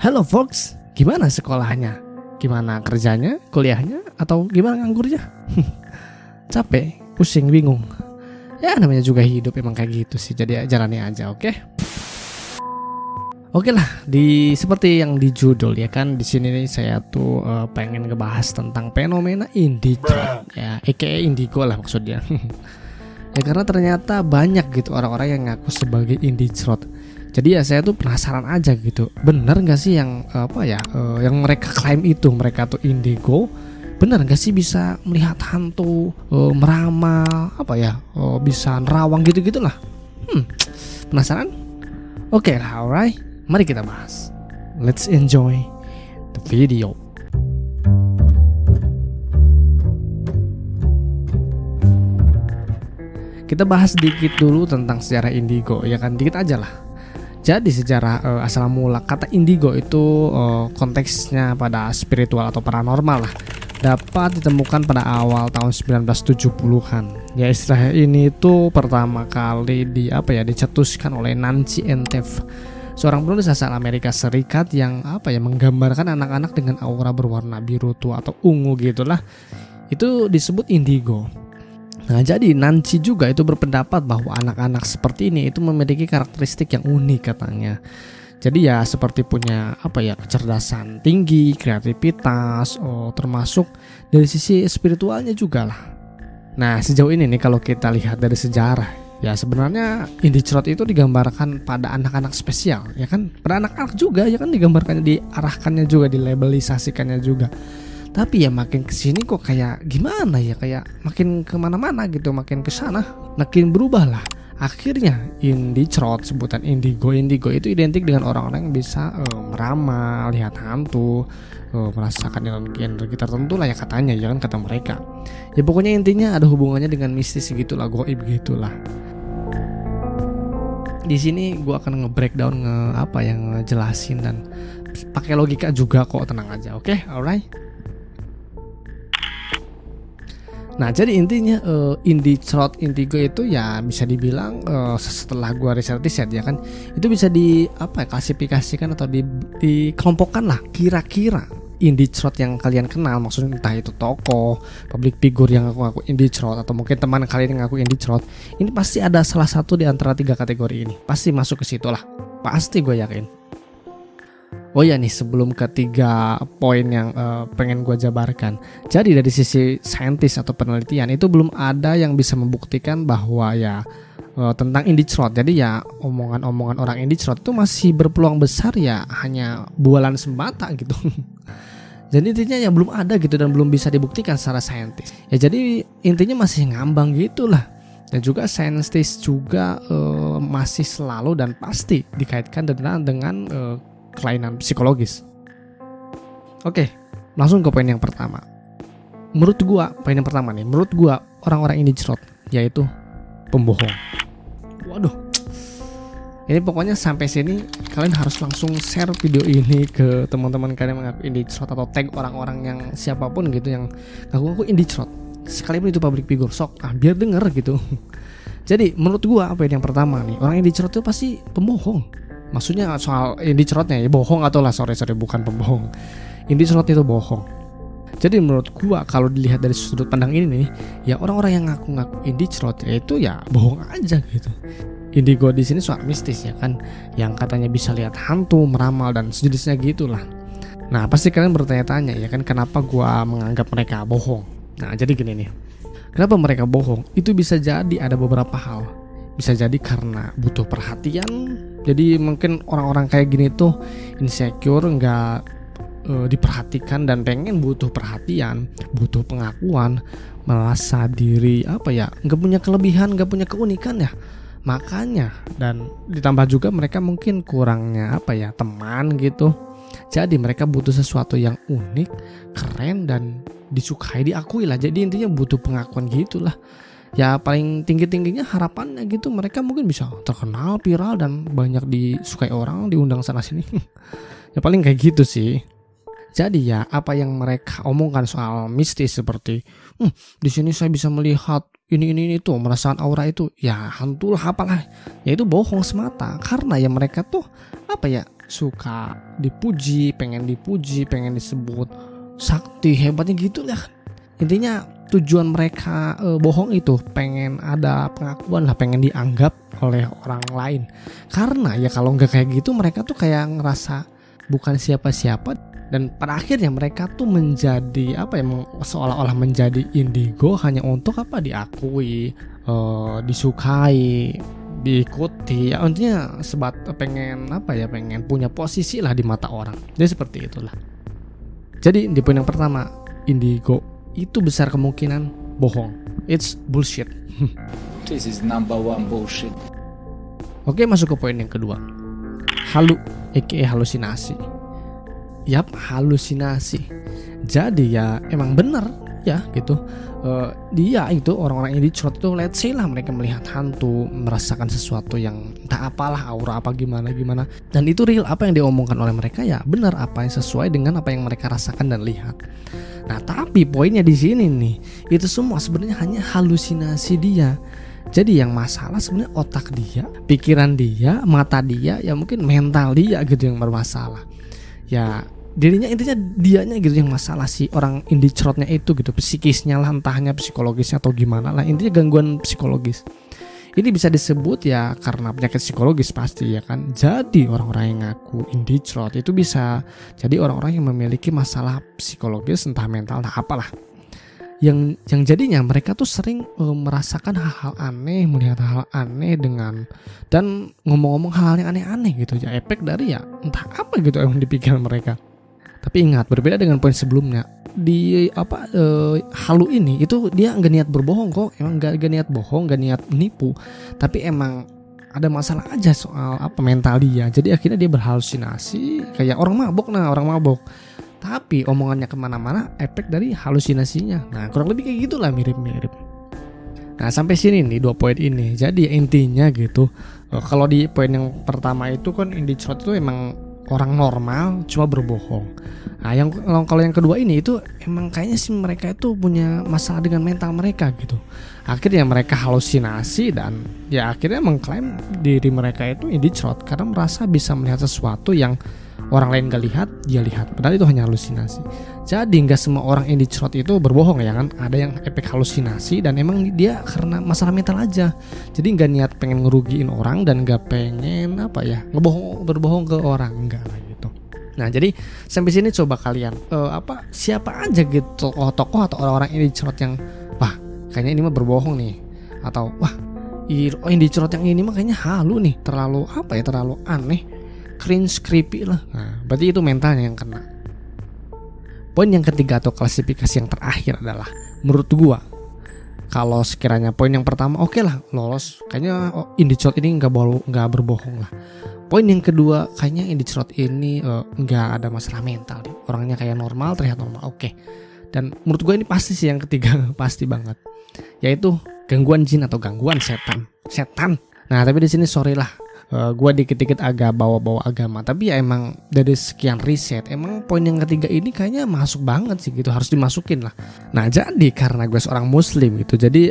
Hello folks, gimana sekolahnya? Gimana kerjanya, kuliahnya, atau gimana nganggurnya? Capek, pusing, bingung. Ya namanya juga hidup emang kayak gitu sih, jadi jalani aja, oke? Oke lah, seperti yang di judul ya kan, di sini nih saya tuh pengen ngebahas tentang fenomena indie-trot ya, aka indigo lah maksudnya. Ya karena ternyata banyak gitu orang-orang yang ngaku sebagai indie-trot. Jadi ya saya tuh penasaran aja gitu, bener nggak sih yang yang mereka klaim itu mereka tuh indigo? Bener nggak sih bisa melihat hantu, meramal, bisa nerawang gitu gitulah? Penasaran? Oke lah, alright. Mari kita bahas. Let's enjoy the video. Kita bahas sedikit dulu tentang sejarah indigo, ya kan, dikit aja lah. Jadi sejarah asal mula kata indigo itu konteksnya pada spiritual atau paranormal lah. Dapat ditemukan pada awal tahun 1970-an. Ya istilah ini itu pertama kali dicetuskan oleh Nancy Entef, seorang penulis asal Amerika Serikat yang menggambarkan anak-anak dengan aura berwarna biru tua atau ungu gitulah. Itu disebut indigo. Nah, jadi Nancy juga itu berpendapat bahwa anak-anak seperti ini itu memiliki karakteristik yang unik katanya. Jadi ya seperti punya kecerdasan tinggi, kreativitas, termasuk dari sisi spiritualnya juga lah. Nah, sejauh ini nih kalau kita lihat dari sejarah, ya sebenarnya indie-trot itu digambarkan pada anak-anak spesial, ya kan? Pada anak-anak juga, ya kan, digambarkannya, diarahkannya juga, dilabelisasikannya juga. Tapi ya makin kesini kok kayak gimana ya, kayak makin kemana-mana gitu, makin kesana, makin berubah lah. Akhirnya indie-trot, sebutan indigo itu identik dengan orang-orang yang bisa meramal, lihat hantu, merasakan energi tertentu lah ya katanya, ya kan, kata mereka. Ya pokoknya intinya ada hubungannya dengan mistis gitulah, goib gitulah. Di sini gue akan nge-breakdown ngejelasin dan pakai logika juga kok, tenang aja, oke? Alright. Nah, jadi intinya indie-trot, indigo itu ya bisa dibilang setelah gua riset ya kan, itu bisa klasifikasikan atau dikelompokkan lah kira-kira indie-trot yang kalian kenal, maksudnya entah itu tokoh, public figure yang ngaku indie-trot, atau mungkin teman kalian yang ngaku indie-trot. Ini pasti ada salah satu di antara 3 kategori ini, pasti masuk ke situ lah, pasti gue yakin. Oh ya nih, sebelum ketiga poin yang pengen gue jabarkan. Jadi dari sisi saintis atau penelitian itu belum ada yang bisa membuktikan bahwa tentang indie-trot. Jadi ya omongan-omongan orang indie-trot itu masih berpeluang besar ya hanya bualan semata gitu. Jadi intinya ya belum ada gitu dan belum bisa dibuktikan secara saintis. Ya jadi intinya masih ngambang gitulah. Dan juga saintis juga masih selalu dan pasti dikaitkan dengan kelainan psikologis. Oke, langsung ke poin yang pertama. Menurut gua orang-orang indie-trot yaitu pembohong. Waduh. Ini pokoknya sampai sini kalian harus langsung share video ini ke teman-teman kalian yang mengaku indie-trot, atau tag orang-orang yang siapapun gitu yang ngaku indie-trot. Sekalipun itu public figure, biar denger gitu. Jadi menurut gua yang pertama nih, orang indie-trot itu pasti pembohong. Maksudnya soal indie-trotnya ya bohong, atau lah sorry bukan pembohong. Indie-trot itu bohong. Jadi menurut gua kalau dilihat dari sudut pandang ini nih, ya orang-orang yang ngaku-ngaku indie-trot itu ya bohong aja gitu. Indigo di sini soal mistis ya kan, yang katanya bisa lihat hantu, meramal dan sejenisnya gitulah. Nah, pasti kalian bertanya-tanya ya kan, kenapa gua menganggap mereka bohong. Nah, jadi gini nih. Kenapa mereka bohong? Itu bisa jadi ada beberapa hal. Bisa jadi karena butuh perhatian. Jadi mungkin orang-orang kayak gini tuh insecure, nggak diperhatikan dan pengen butuh perhatian, butuh pengakuan, merasa diri nggak punya kelebihan, nggak punya keunikan ya. Makanya, dan ditambah juga mereka mungkin kurangnya teman gitu. Jadi mereka butuh sesuatu yang unik, keren dan disukai, diakui lah. Jadi intinya butuh pengakuan gitulah. Ya paling tinggi-tingginya harapannya gitu, mereka mungkin bisa terkenal, viral, dan banyak disukai orang, diundang sana sini. Ya paling kayak gitu sih. Jadi ya apa yang mereka omongkan soal mistis seperti di sini saya bisa melihat ini tuh, merasakan aura itu, ya hantu lah apalah, ya itu bohong semata. Karena ya mereka tuh suka dipuji, pengen disebut sakti, hebatnya gitu lah. Intinya tujuan mereka bohong itu pengen ada pengakuan lah, pengen dianggap oleh orang lain. Karena ya kalau nggak kayak gitu mereka tuh kayak ngerasa bukan siapa-siapa, dan pada akhirnya mereka tuh menjadi seolah-olah menjadi indigo hanya untuk diakui, disukai, diikuti. Ya, intinya pengen pengen punya posisi lah di mata orang. Jadi seperti itulah. Jadi di poin yang pertama, indigo itu besar kemungkinan bohong. It's bullshit. This is number one bullshit. Oke, masuk ke poin yang kedua. Halu, aka halusinasi. Yap, halusinasi. Jadi ya emang bener ya gitu. Dia itu orang-orang ini Detroit itu, let's say lah mereka melihat hantu, merasakan sesuatu yang entah apalah, aura apa gimana, dan itu real. Apa yang diomongkan oleh mereka ya benar, apa yang sesuai dengan apa yang mereka rasakan dan lihat. Nah tapi poinnya di sini nih, itu semua sebenarnya hanya halusinasi dia. Jadi yang masalah sebenarnya otak dia, pikiran dia, mata dia, ya mungkin mental dia gitu yang bermasalah. Ya dirinya, intinya dianya gitu yang masalah, si orang Detroitnya itu gitu, psikisnya lah, entahnya psikologisnya atau gimana lah, intinya gangguan psikologis. Ini bisa disebut ya karena penyakit psikologis pasti ya kan. Jadi orang-orang yang ngaku Detroit itu bisa jadi orang-orang yang memiliki masalah psikologis, entah mental, entah apalah. Yang jadinya mereka tuh sering merasakan hal-hal aneh, melihat hal aneh dan ngomong-ngomong hal yang aneh-aneh gitu ya, efek dari ya entah apa gitu yang dipikir mereka. Tapi ingat, berbeda dengan poin sebelumnya, di halu ini itu dia nggak niat berbohong kok, emang nggak niat bohong, nggak niat menipu, tapi emang ada masalah aja soal mental dia. Jadi akhirnya dia berhalusinasi kayak orang mabok. Tapi omongannya kemana-mana efek dari halusinasinya. Nah kurang lebih kayak gitulah, mirip-mirip. Nah sampai sini nih 2 poin ini. Jadi intinya gitu, kalau di poin yang pertama itu kan Detroit itu emang orang normal cuma berbohong. Nah kalau yang kedua ini itu emang kayaknya sih mereka itu punya masalah dengan mental mereka gitu. Akhirnya mereka halusinasi dan ya akhirnya mengklaim diri mereka itu Detroit karena merasa bisa melihat sesuatu yang orang lain gak lihat, dia lihat. Padahal itu hanya halusinasi. Jadi nggak semua orang Detroit itu berbohong ya kan. Ada yang efek halusinasi dan emang dia karena masalah mental aja. Jadi nggak niat pengen ngerugiin orang dan nggak pengen berbohong ke orang, enggak lah gitu. Nah jadi sampai sini coba kalian siapa aja gitu tokoh-tokoh atau orang-orang Detroit yang wah kayaknya ini mah berbohong nih, atau wah Detroit yang ini mah kayaknya halu nih, terlalu aneh, cringe, creepy lah. Nah berarti itu mentalnya yang kena. Poin yang ketiga atau klasifikasi yang terakhir adalah, menurut gua, kalau sekiranya poin yang pertama oke lah lolos, kayaknya Detroit ini nggak berbohong lah. Poin yang kedua, kayaknya Detroit ini nggak ada masalah mental, orangnya kayak normal, terlihat normal, oke. Dan menurut gua ini pasti sih yang ketiga, pasti banget, yaitu gangguan jin atau gangguan setan. Nah tapi di sini sorry lah, gue dikit-dikit agak bawa-bawa agama, tapi ya emang dari sekian riset emang poin yang ketiga ini kayaknya masuk banget sih gitu, harus dimasukin lah. Nah jadi karena gue seorang muslim gitu, jadi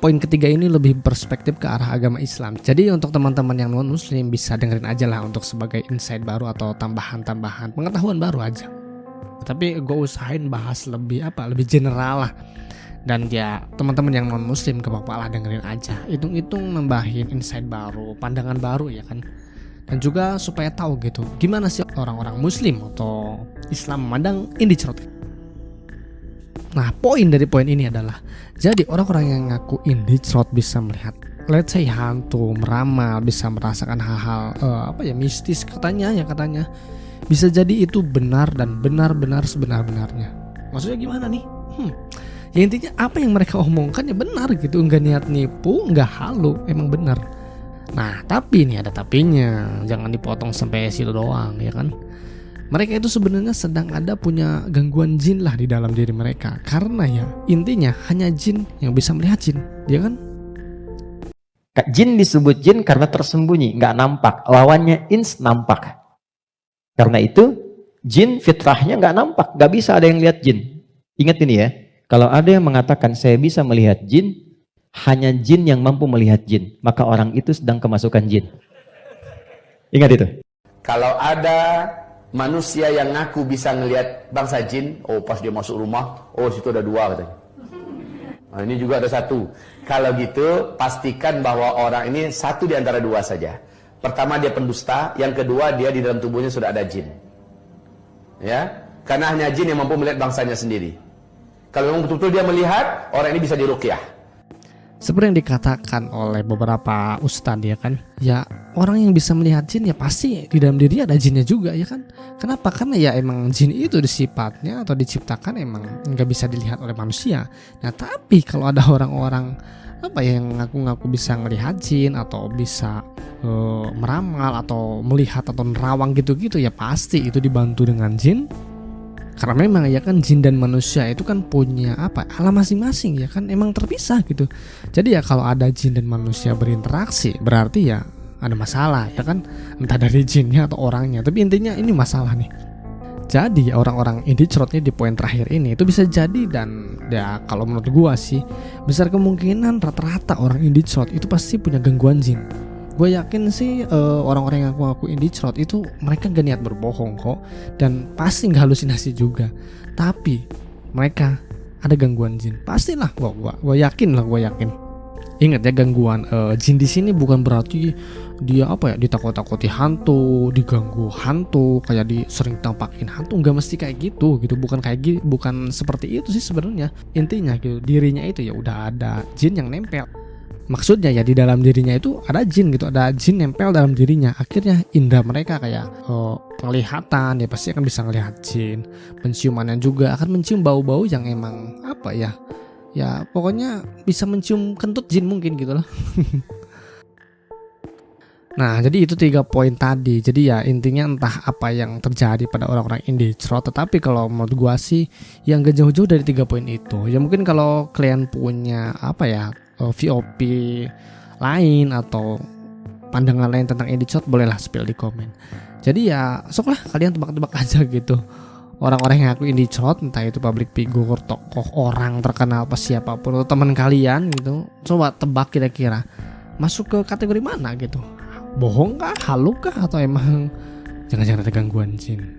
poin ketiga ini lebih perspektif ke arah agama Islam. Jadi untuk teman-teman yang non muslim bisa dengerin aja lah untuk sebagai insight baru atau tambahan pengetahuan baru aja. Tapi gue usahain bahas lebih general lah. Dan ya teman-teman yang non muslim gak apa-apa lah, dengerin aja, hitung-hitung nambahin insight baru, pandangan baru ya kan. Dan juga supaya tahu gitu gimana sih orang-orang muslim atau Islam memandang Detroit. Nah poin dari poin ini adalah, jadi orang-orang yang ngaku Detroit bisa melihat let's say hantu, meramal, bisa merasakan hal-hal mistis katanya, bisa jadi itu benar dan benar-benar sebenar-benarnya. Maksudnya gimana nih? Ya intinya apa yang mereka omongkan ya benar gitu, nggak niat nipu, nggak halu, emang benar. Nah tapi ini ada tapinya, jangan dipotong sampai situ doang ya kan. Mereka itu sebenarnya sedang punya gangguan jin lah di dalam diri mereka, karena ya intinya hanya jin yang bisa melihat jin, ya kan. Jin disebut jin karena tersembunyi, nggak nampak. Lawannya ins nampak. Karena itu jin fitrahnya nggak nampak, nggak bisa ada yang lihat jin. Ingat ini ya. Kalau ada yang mengatakan saya bisa melihat jin, hanya jin yang mampu melihat jin, maka orang itu sedang kemasukan jin. Ingat itu. Kalau ada manusia yang ngaku bisa ngelihat bangsa jin, oh pas dia masuk rumah, oh situ ada 2 katanya. Nah, ini juga ada 1. Kalau gitu pastikan bahwa orang ini 1 di antara 2 saja. Pertama dia pendusta, yang kedua dia di dalam tubuhnya sudah ada jin. Ya, karena hanya jin yang mampu melihat bangsanya sendiri. Kalau memang betul-betul dia melihat, orang ini bisa diruqyah. Seperti yang dikatakan oleh beberapa ustadz ya kan, ya orang yang bisa melihat jin ya pasti di dalam diri ada jinnya juga ya kan. Kenapa? Karena ya emang jin itu sifatnya atau diciptakan emang nggak bisa dilihat oleh manusia. Nah tapi kalau ada orang-orang apa ya yang ngaku-ngaku bisa ngelihat jin atau bisa meramal atau melihat atau nerawang gitu-gitu, ya pasti itu dibantu dengan jin. Karena memang ya kan jin dan manusia itu kan punya apa alam masing-masing ya kan, emang terpisah gitu. Jadi ya kalau ada jin dan manusia berinteraksi berarti ya ada masalah ya kan, entah dari jinnya atau orangnya. Tapi intinya ini masalah nih. Jadi orang-orang indicrotnya di poin terakhir ini itu bisa jadi, dan ya kalau menurut gua sih besar kemungkinan rata-rata orang indicrot itu pasti punya gangguan jin. Gue yakin sih orang-orang yang ngaku indicrot itu mereka gak niat berbohong kok, dan pasti gak halusinasi juga. Tapi mereka ada gangguan jin, pastilah. Gue yakin. Ingat ya, gangguan jin di sini bukan berarti dia apa ya ditakut-takuti hantu, diganggu hantu, kayak sering tampakin hantu. Nggak mesti kayak gitu. Bukan seperti itu sih sebenarnya. Intinya gitu, dirinya itu ya udah ada jin yang nempel. Maksudnya ya di dalam dirinya itu ada jin gitu, ada jin nempel dalam dirinya. Akhirnya indera mereka kayak penglihatan ya pasti akan bisa ngelihat jin. Penciumannya juga akan mencium bau-bau yang emang apa ya, ya pokoknya bisa mencium kentut jin mungkin gitu loh. Nah jadi itu 3 poin tadi. Jadi ya intinya entah apa yang terjadi pada orang-orang indicrot, tetapi kalau menurut gua sih yang gak jauh-jauh dari 3 poin itu. Ya mungkin kalau kalian punya apa ya VOP lain atau pandangan lain tentang indicrot, bolehlah spill di komen. Jadi ya soklah kalian tebak-tebak aja gitu. Orang-orang yang aku indicrot, entah itu public figure, tokoh, orang terkenal, apa siapapun, atau teman kalian gitu, coba tebak kira-kira masuk ke kategori mana gitu. Bohong kah, halu kah, atau emang jangan-jangan ada gangguan jin.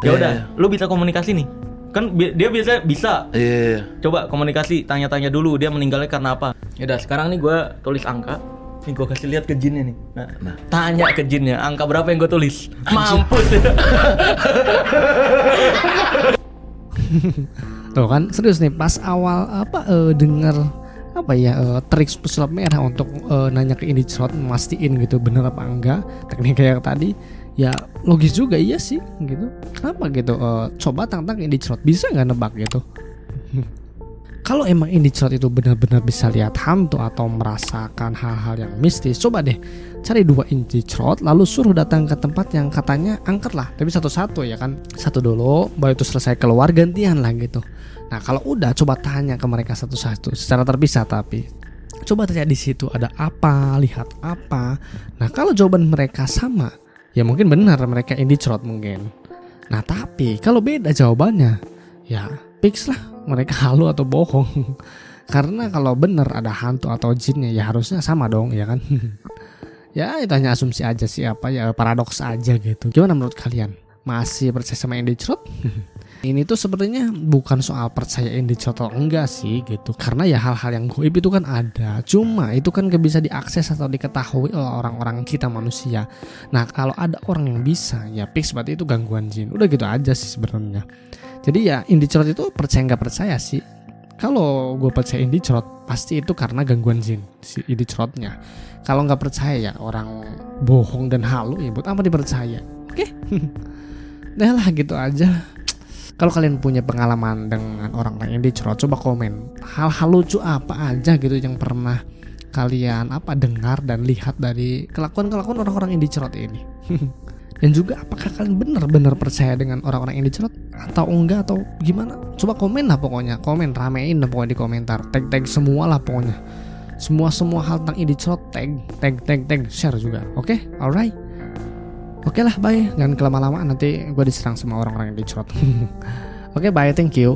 Ya udah, lu bisa komunikasi nih. Kan dia bisa. Iya. Coba komunikasi, tanya-tanya dulu dia meninggalnya karena apa. Ya udah, sekarang nih gue tulis angka. Nih gue kasih lihat ke jinnya nih. Nah, tanya ke jinnya, angka berapa yang gue tulis? Mampus. Tuh kan serius nih, pas awal dengar apa ya trik pesulap merah untuk nanya ke indicrot, mastiin gitu bener apa enggak teknik kayak tadi. Ya logis juga, iya sih gitu. Kenapa gitu? Coba tantang indicrot, bisa nggak nebak gitu? Kalau emang indicrot itu benar-benar bisa lihat hantu atau merasakan hal-hal yang mistis, coba deh cari 2 indicrot lalu suruh datang ke tempat yang katanya angker lah. Tapi satu-satu ya kan, satu dulu, baru itu selesai keluar gantian lah gitu. Nah kalau udah, coba tanya ke mereka satu-satu secara terpisah, tapi coba tanya di situ ada apa, lihat apa. Nah kalau jawaban mereka sama, ya mungkin benar mereka indicrot mungkin. Nah tapi kalau beda jawabannya, ya fix lah mereka halu atau bohong. Karena kalau benar ada hantu atau jinnya ya harusnya sama dong ya kan. Ya itu hanya asumsi aja sih, apa ya paradoks aja gitu. Gimana menurut kalian? Masih percaya sama indicrot? Ini tuh sebenarnya bukan soal percaya indicrot atau enggak sih gitu. Karena ya hal-hal yang goib itu kan ada. Cuma itu kan gak bisa diakses atau diketahui oleh orang-orang kita manusia. Nah kalau ada orang yang bisa, ya fix berarti itu gangguan jin. Udah gitu aja sih sebenarnya. Jadi ya indicrot itu percaya nggak percaya sih. Kalau gue percaya indicrot pasti itu karena gangguan jin si indicrotnya. Kalau nggak percaya ya orang bohong dan halu, ya buat apa dipercaya? Oke. Dah lah gitu aja. Kalau kalian punya pengalaman dengan orang-orang indicrot, coba komen hal-hal lucu apa aja gitu yang pernah kalian dengar dan lihat dari kelakuan-kelakuan orang-orang indicrot ini. Dan juga apakah kalian benar-benar percaya dengan orang-orang indicrot atau enggak atau gimana? Coba komen lah pokoknya, komen ramein lah pokoknya di komentar, tag semua lah pokoknya. Semua hal tentang indicrot tag, share juga. Oke, alright. Oke lah, bye. Jangan kelama-lamaan nanti gue diserang sama orang-orang indicrot. Oke, bye, thank you.